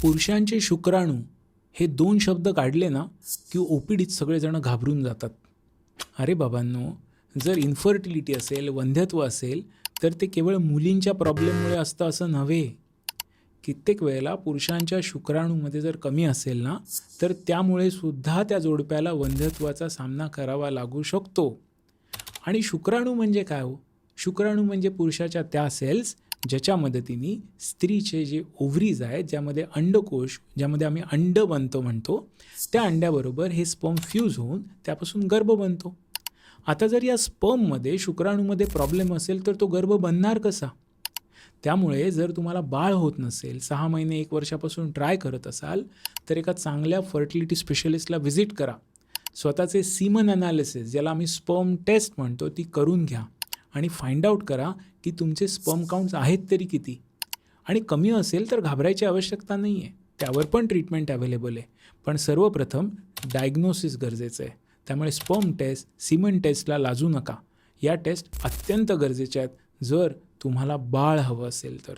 पुरुषांचे शुक्राणू हे दोन शब्द काढले ना की ओपीडीत सगळेजण घाबरून जातात. अरे बाबांनो, जर इन्फर्टिलिटी असेल, वंध्यत्व असेल, तर ते केवळ मुलींच्या प्रॉब्लेममुळे असतं असं नव्हे. कित्येक वेळेला पुरुषांच्या शुक्राणूमध्ये जर कमी असेल ना, तर त्यामुळे सुद्धा त्या जोडप्याला वंध्यत्वाचा सामना करावा लागू शकतो. आणि शुक्राणू म्हणजे काय हो? शुक्राणू म्हणजे पुरुषाच्या त्या सेल्स ज्याच्या मदतीने स्त्रीचे जे ओव्हरीज आहेत, ज्यामध्ये अंडकोश, ज्यामध्ये आम्ही अंड बनतो म्हणतो, त्या अंड्याबरोबर हे स्पर्म फ्यूज होऊन त्यापासून गर्भ बनतो. आता जर या स्पर्ममध्ये, शुक्राणूमध्ये प्रॉब्लेम असेल तर तो गर्भ बनणार कसा? त्यामुळे जर तुम्हाला बाळ होत नसेल, 6 महिने 1 वर्षापासून ट्राय करत असाल, तर एका चांगल्या फर्टिलिटी स्पेशलिस्टला व्हिजिट करा. स्वतःचे सीमन ॲनालिसिस, ज्याला आम्ही स्पर्म टेस्ट म्हणतो, ती करून घ्या आणि फाइंड आउट करा की तुमचे स्पर्म काउंट्स आहेत तरी किती. आणि कमी असेल तर घाबरायची आवश्यकता नाही आहे, त्यावर पण ट्रीटमेंट अवेलेबल आहे. पण सर्वप्रथम डायग्नोसिस गरजेचं आहे. त्यामुळे स्पर्म टेस्ट, सीमन टेस्टला लाजू नका. या टेस्ट अत्यंत गरजेच्या आहेत जर तुम्हाला बाळ हवं असेल तर.